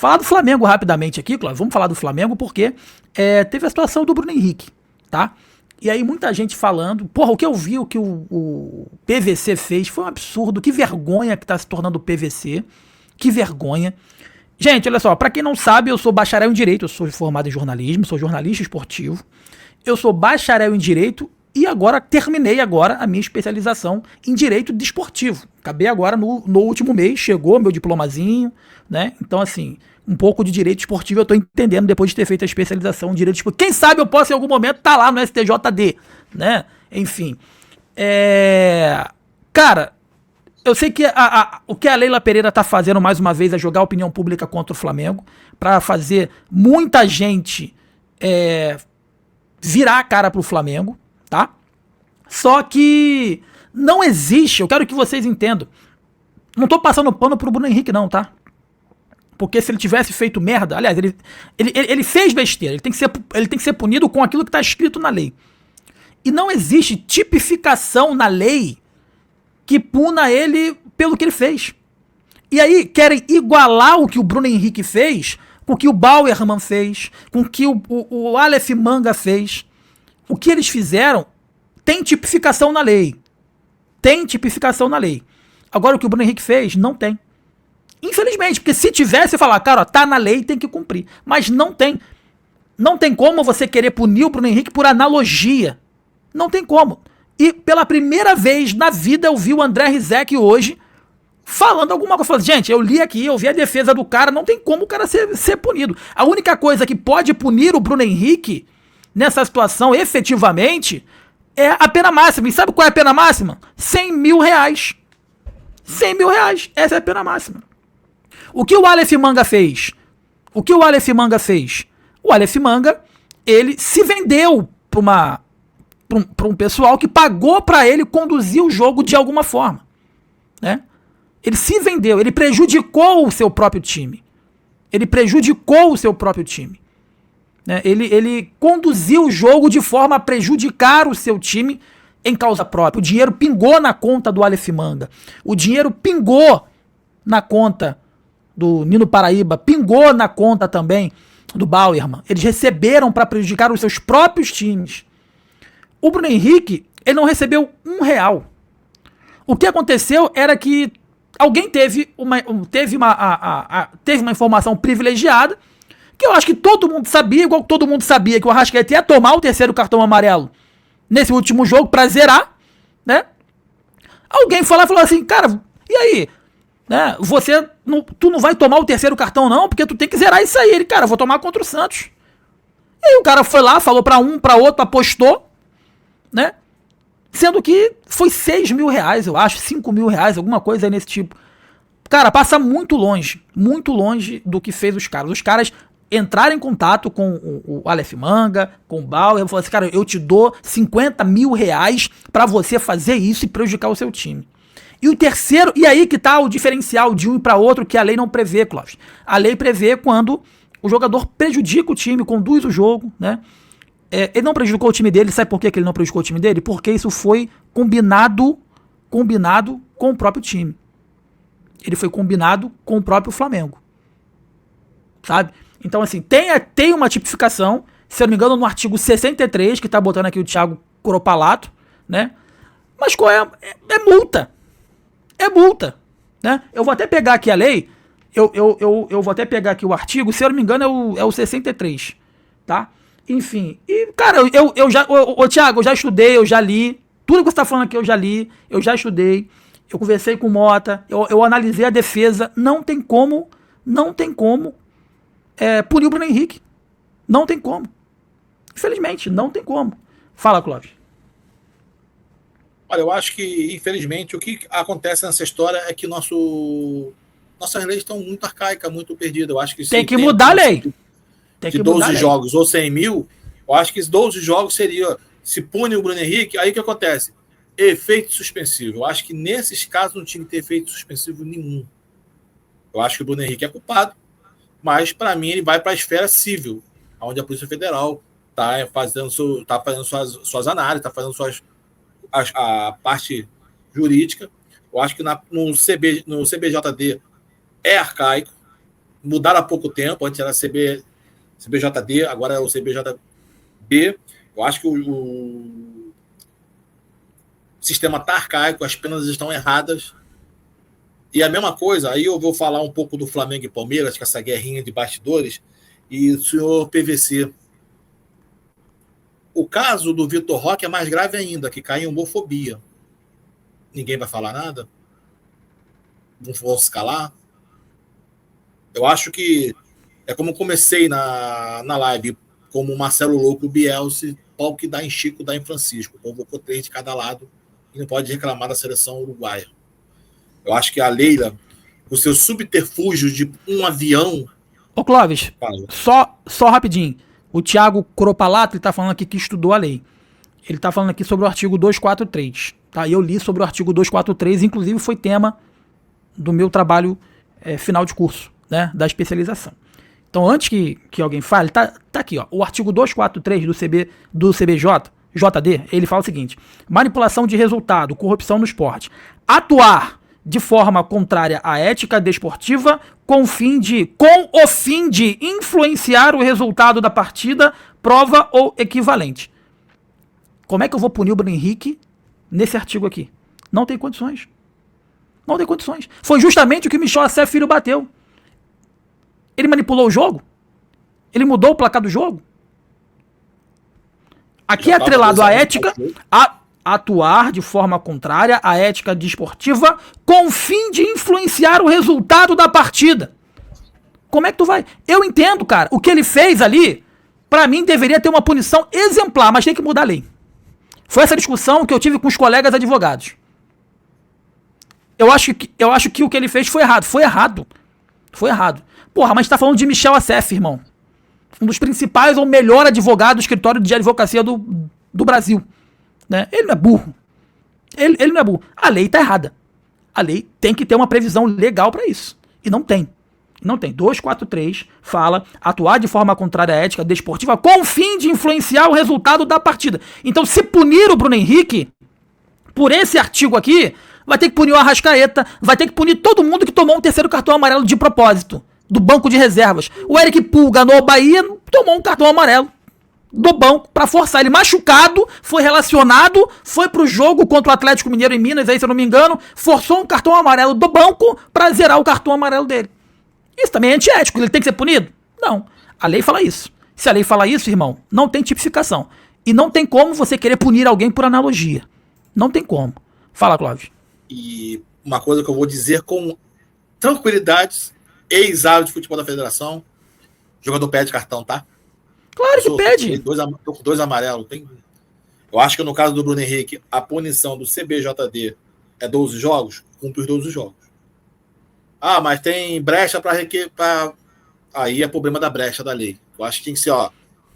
Falar do Flamengo rapidamente aqui, Cláudio. Vamos falar do Flamengo porque teve a situação do Bruno Henrique, tá? E aí muita gente falando, porra, o que eu vi, o que o PVC fez foi um absurdo, que vergonha que tá se tornando o PVC, que vergonha. Gente, olha só, pra quem não sabe, eu sou bacharel em Direito, eu sou formado em jornalismo, sou jornalista esportivo, eu sou bacharel em Direito e agora terminei a minha especialização em Direito Desportivo. Acabei agora no último mês, chegou meu diplomazinho, né? Então, assim, um pouco de Direito Esportivo eu tô entendendo depois de ter feito a especialização em Direito Esportivo. Quem sabe eu posso em algum momento estar lá no STJD, né? Enfim. Cara, eu sei que o que a Leila Pereira tá fazendo mais uma vez é jogar a opinião pública contra o Flamengo, pra fazer muita gente virar a cara pro Flamengo, tá? Só que não existe, eu quero que vocês entendam, não tô passando pano pro Bruno Henrique não, tá? Porque se ele tivesse feito merda, aliás, ele fez besteira, ele tem que ser punido com aquilo que tá escrito na lei. E não existe tipificação na lei que puna ele pelo que ele fez. E aí querem igualar o que o Bruno Henrique fez com o que o Bauerman fez, com o que o Aleph Manga fez. O que eles fizeram tem tipificação na lei. Tem tipificação na lei. Agora o que o Bruno Henrique fez, não tem. Infelizmente, porque se tivesse, falar, cara, ó, tá na lei, tem que cumprir. Mas não tem. Não tem como você querer punir o Bruno Henrique por analogia. Não tem como. E pela primeira vez na vida eu vi o André Rizek hoje falando alguma coisa. Falando, gente, eu li aqui, eu vi a defesa do cara, não tem como o cara ser punido. A única coisa que pode punir o Bruno Henrique nessa situação, efetivamente, é a pena máxima. E sabe qual é a pena máxima? 100 mil reais. 100 mil reais. Essa é a pena máxima. O que o Aleph Manga fez? O Aleph Manga, ele se vendeu para um pessoal que pagou para ele conduzir o jogo de alguma forma, né? Ele se vendeu, ele prejudicou o seu próprio time. Né? Ele conduziu o jogo de forma a prejudicar o seu time em causa própria. O dinheiro pingou na conta do Aleph Manga. O dinheiro pingou na conta do Nino Paraíba. Pingou na conta também do Bauerman. Eles receberam para prejudicar os seus próprios times. O Bruno Henrique, ele não recebeu R$1. O que aconteceu era que alguém teve uma informação privilegiada, que eu acho que todo mundo sabia, igual todo mundo sabia que o Arrascaeta ia tomar o terceiro cartão amarelo nesse último jogo pra zerar, né? Alguém foi lá e falou assim, cara, e aí? Né? Tu não vai tomar o terceiro cartão não, porque tu tem que zerar isso aí. Ele, cara, eu vou tomar contra o Santos. E aí o cara foi lá, falou pra um, pra outro, apostou, né? Sendo que foi 6 mil reais, eu acho, 5 mil reais, alguma coisa aí nesse tipo. Cara, passa muito longe do que fez os caras. Os caras entraram em contato com o Aleph Manga, com o Bauer, e falaram assim, cara, eu te dou 50 mil reais pra você fazer isso e prejudicar o seu time. E o terceiro, e aí que tá o diferencial de um para outro que a lei não prevê, Cláudio. A lei prevê quando o jogador prejudica o time, conduz o jogo, né? Ele não prejudicou o time dele, sabe por que ele não prejudicou o time dele? Porque isso foi combinado com o próprio time. Ele foi combinado com o próprio Flamengo. Sabe? Então, assim, tem uma tipificação, se eu não me engano, no artigo 63, que tá botando aqui o Thiago Coropalato, né? Mas qual é? É multa. É multa, né? Eu vou até pegar aqui a lei, eu vou até pegar aqui o artigo, se eu não me engano é o 63, tá? Enfim, e cara, Thiago, eu já estudei, eu já li, tudo que você tá falando aqui eu já li, eu já estudei, eu conversei com o Mota, eu analisei a defesa, não tem como punir o Bruno Henrique, não tem como, infelizmente, não tem como. Fala, Clóvis. Olha, eu acho que, infelizmente, o que acontece nessa história é que nossas leis estão muito arcaicas, muito perdidas. Eu acho que tem que mudar a lei. Tem que 12 jogos ou 100 mil, eu acho que esses 12 jogos seria, se pune o Bruno Henrique, aí o que acontece? Efeito suspensivo. Eu acho que nesses casos não tinha que ter efeito suspensivo nenhum. Eu acho que o Bruno Henrique é culpado, mas para mim ele vai para a esfera civil, onde a Polícia Federal está fazendo suas análises, está fazendo a parte jurídica. Eu acho que no CBJD é arcaico. mudaram há pouco tempo, antes era CBJD, agora é o CBJB. Eu acho que o sistema está arcaico, as penas estão erradas. E a mesma coisa, aí eu vou falar um pouco do Flamengo e Palmeiras, que essa guerrinha de bastidores, e o senhor PVC. O caso do Vitor Roque é mais grave ainda, que cai em homofobia. Ninguém vai falar nada? Não vão se calar? Eu acho que é como comecei na live, como o Marcelo Louco, o Bielsa, pau que dá em Chico, dá em Francisco. Convocou 3 de cada lado e não pode reclamar da seleção uruguaia. Eu acho que a Leila, com seus subterfúgios de um avião... Ô Clóvis, só rapidinho. O Thiago Cropalato, ele tá falando aqui que estudou a lei. Ele tá falando aqui sobre o artigo 243. Tá? Eu li sobre o artigo 243, inclusive foi tema do meu trabalho final de curso, né, da especialização. Então, antes que alguém fale, tá aqui, ó, o artigo 243 do JD, ele fala o seguinte: manipulação de resultado, corrupção no esporte. Atuar de forma contrária à ética desportiva com o fim de influenciar o resultado da partida, prova ou equivalente. Como é que eu vou punir o Bruno Henrique nesse artigo aqui? Não tem condições. Não tem condições. Foi justamente o que o Michel Assef Filho bateu. Ele manipulou o jogo? Ele mudou o placar do jogo? Aqui é atrelado à ética, atuar de forma contrária à ética desportiva com o fim de influenciar o resultado da partida. Como é que tu vai? Eu entendo, cara. O que ele fez ali, pra mim, deveria ter uma punição exemplar, mas tem que mudar a lei. Foi essa discussão que eu tive com os colegas advogados. Eu acho que o que ele fez foi errado. Foi errado. Porra, mas tá falando de Michel Assef, irmão. Um dos principais ou melhor advogado do escritório de advocacia do Brasil. Né? Ele não é burro. Ele não é burro. A lei tá errada. A lei tem que ter uma previsão legal pra isso. E não tem. Não tem. 243 fala atuar de forma contrária à ética desportiva com o fim de influenciar o resultado da partida. Então, se punir o Bruno Henrique por esse artigo aqui, vai ter que punir o Arrascaeta, vai ter que punir todo mundo que tomou um 3º cartão amarelo de propósito, do banco de reservas. O Eric Pulga no Bahia tomou um cartão amarelo do banco pra forçar ele, machucado, foi relacionado, foi pro jogo contra o Atlético Mineiro em Minas, aí se eu não me engano, forçou um cartão amarelo do banco pra zerar o cartão amarelo dele. Isso também é antiético, ele tem que ser punido? Não, a lei fala isso. Se a lei fala isso, irmão, não tem tipificação. E não tem como você querer punir alguém por analogia. Não tem como. Fala, Clóvis. E uma coisa que eu vou dizer com tranquilidade, ex-árbitro de futebol da federação, jogador pede cartão, tá? Claro que pede. Tô com 2 amarelos. Eu acho que no caso do Bruno Henrique, a punição do CBJD é 12 jogos, cumpre os 12 jogos. Ah, mas tem brecha para... Aí é problema da brecha da lei. Eu acho que tem que ser,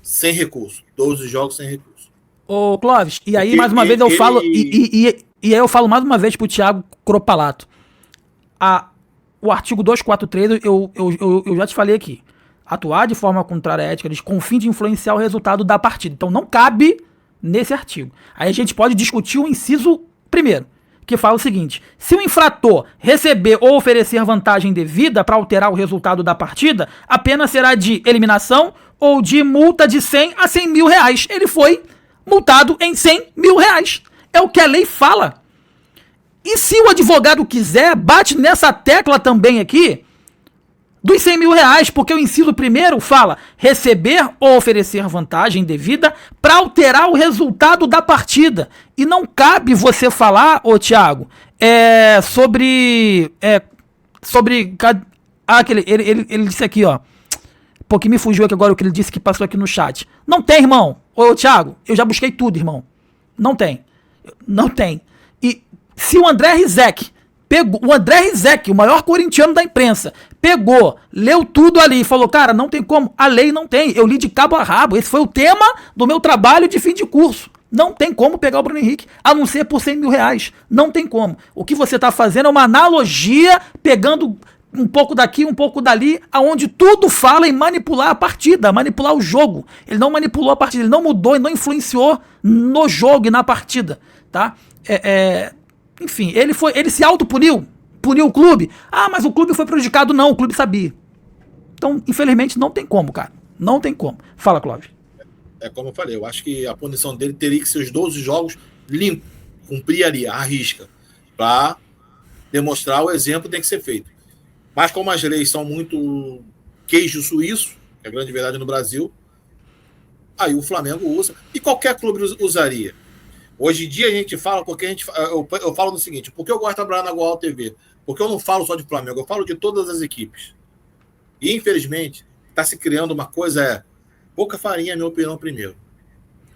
sem recurso. 12 jogos sem recurso. Ô, Clóvis, e aí mais uma vez eu falo... E aí eu falo mais uma vez pro Thiago Cropalato. O artigo 243, eu já te falei aqui. Atuar de forma contrária à ética com o fim de influenciar o resultado da partida. Então não cabe nesse artigo. Aí a gente pode discutir o inciso primeiro, que fala o seguinte: se o infrator receber ou oferecer vantagem devida para alterar o resultado da partida, a pena será de eliminação ou de multa de 100 a 100 mil reais. Ele foi multado em 100 mil reais. É o que a lei fala. E se o advogado quiser, bate nessa tecla também aqui, dos 100 mil reais, porque o inciso primeiro fala receber ou oferecer vantagem devida para alterar o resultado da partida. E não cabe você falar, ô Thiago, sobre ele disse aqui, ó, porque me fugiu aqui agora o que ele disse que passou aqui no chat. Não tem, irmão. Ô Thiago, eu já busquei tudo, irmão. Não tem. Não tem. E se o André Rizek pegou, o André Rizek, o maior corintiano da imprensa, pegou, leu tudo ali e falou, cara, não tem como, a lei não tem, eu li de cabo a rabo, esse foi o tema do meu trabalho de fim de curso. Não tem como pegar o Bruno Henrique, a não ser por 100 mil reais. Não tem como. O que você está fazendo é uma analogia, pegando um pouco daqui, um pouco dali, aonde tudo fala em manipular a partida, manipular o jogo. Ele não manipulou a partida, ele não mudou e não influenciou no jogo e na partida, tá? Enfim, ele se autopuniu, puniu o clube. Ah, mas o clube foi prejudicado. Não, o clube sabia. Então, infelizmente, não tem como, cara. Não tem como. Fala, Clóvis. É como eu falei, eu acho que a punição dele teria que ser os 12 jogos limpos, cumprir ali, a risca, para demonstrar o exemplo que tem que ser feito. Mas como as leis são muito queijo suíço, que é a grande verdade no Brasil, aí o Flamengo usa, e qualquer clube usaria. Hoje em dia a gente fala, porque eu falo do seguinte, porque eu gosto de trabalhar na Goal TV? Porque eu não falo só de Flamengo, eu falo de todas as equipes. E infelizmente, está se criando uma coisa, pouca farinha, minha opinião, primeiro.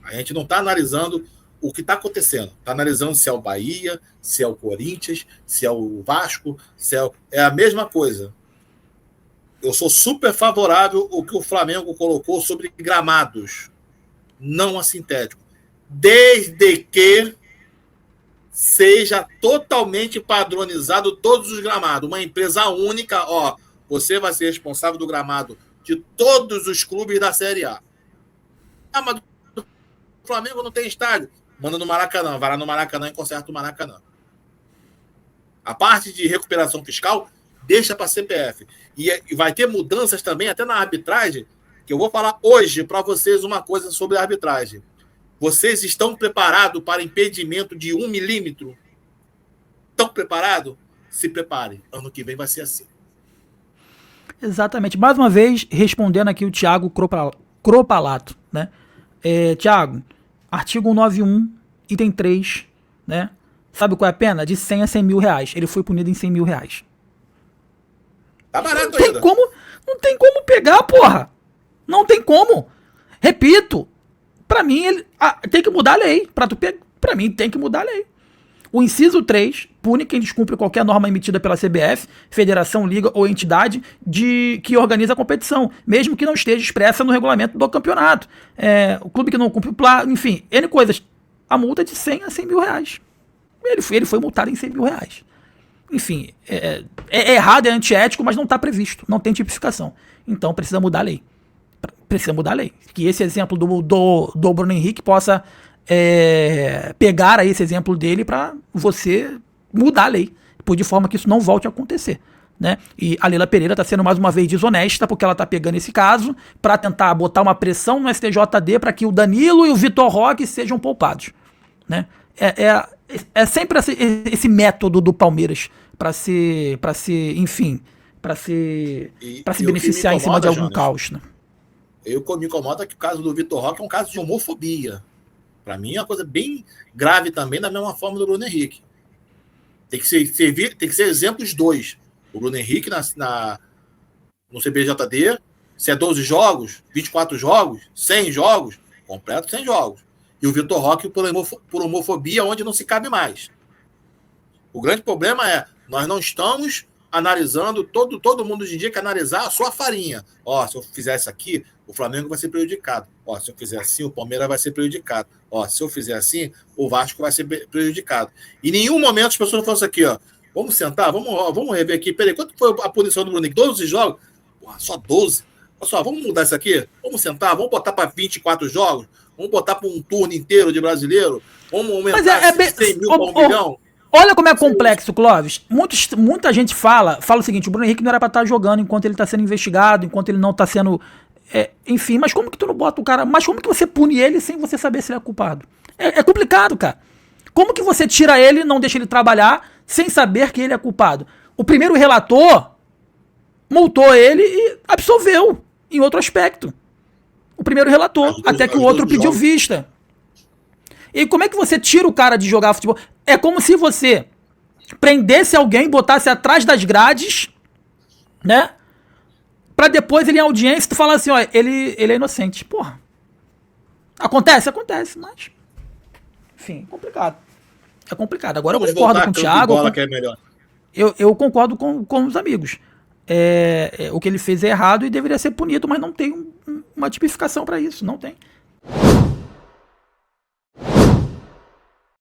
A gente não está analisando o que está acontecendo. Está analisando se é o Bahia, se é o Corinthians, se é o Vasco, se é a mesma coisa. Eu sou super favorável ao que o Flamengo colocou sobre gramados, não assintéticos. Desde que seja totalmente padronizado todos os gramados. Uma empresa única, você vai ser responsável do gramado de todos os clubes da Série A. Ah, mas o Flamengo não tem estádio. Manda no Maracanã, vai lá no Maracanã e conserta o Maracanã. A parte de recuperação fiscal, deixa para a CPF. E vai ter mudanças também, até na arbitragem, que eu vou falar hoje para vocês uma coisa sobre a arbitragem. Vocês estão preparados para impedimento de 1 milímetro? Estão preparados? Se preparem. Ano que vem vai ser assim. Exatamente. Mais uma vez, respondendo aqui o Thiago Cropalato, né? Thiago, artigo 191, item 3, né? Sabe qual é a pena? De 100 a 100 mil reais. Ele foi punido em 100 mil reais. Tá barato ainda. Não tem como pegar, porra. Não tem como. Repito, pra mim, tem que mudar a lei. Pra mim, tem que mudar a lei. O inciso 3 pune quem descumpre qualquer norma emitida pela CBF, federação, liga ou entidade que organiza a competição, mesmo que não esteja expressa no regulamento do campeonato. O clube que não cumpre o plano, enfim, N coisas. A multa é de 100 a 100 mil reais. Ele foi multado em 100 mil reais. Enfim, é errado, é antiético, mas não está previsto, não tem tipificação. Então precisa mudar a lei. Precisa mudar a lei. Que esse exemplo do Bruno Henrique possa pegar aí esse exemplo dele para você mudar a lei, de forma que isso não volte a acontecer. Né? E a Leila Pereira está sendo mais uma vez desonesta, porque ela está pegando esse caso para tentar botar uma pressão no STJD para que o Danilo e o Vitor Roque sejam poupados. Né? É sempre esse método do Palmeiras para se beneficiar em cima de algum caos. Né? O que me incomoda é que o caso do Vitor Roque é um caso de homofobia. Para mim é uma coisa bem grave também, da mesma forma do Bruno Henrique. Tem que ser exemplos dois. O Bruno Henrique no CBJD, se é 12 jogos, 24 jogos, 100 jogos, completo 100 jogos. E o Vitor Roque por homofobia, onde não se cabe mais. O grande problema nós não estamos analisando, todo mundo hoje em dia quer analisar a sua farinha. Se eu fizer isso aqui, o Flamengo vai ser prejudicado. Se eu fizer assim, o Palmeiras vai ser prejudicado. Se eu fizer assim, o Vasco vai ser prejudicado. Em nenhum momento as pessoas falam isso aqui, vamos sentar, vamos rever aqui. Peraí, quanto foi a punição do Bruno Henrique? 12 jogos? Só 12? Olha, vamos mudar isso aqui? Vamos sentar, vamos botar para 24 jogos? Vamos botar para um turno inteiro de brasileiro? Vamos aumentar 100 mil para 1 milhão? Olha como é complexo, Clóvis. Muita gente fala o seguinte, o Bruno Henrique não era para estar jogando enquanto ele está sendo investigado, enquanto ele não está sendo... enfim, mas como que tu não bota o cara... Mas como que você pune ele sem você saber se ele é culpado? É complicado, cara. Como que você tira ele e não deixa ele trabalhar sem saber que ele é culpado? O primeiro relator multou ele e absolveu em outro aspecto. O primeiro relator, até que o outro pediu vista. E como é que você tira o cara de jogar futebol? É como se você prendesse alguém, botasse atrás das grades, né? Pra depois ele em audiência tu falar assim, ele é inocente. Porra. Acontece, mas... Enfim, complicado. É complicado. Agora eu concordo com o Thiago. Eu concordo com os amigos. O que ele fez é errado e deveria ser punido, mas não tem uma tipificação pra isso. Não tem.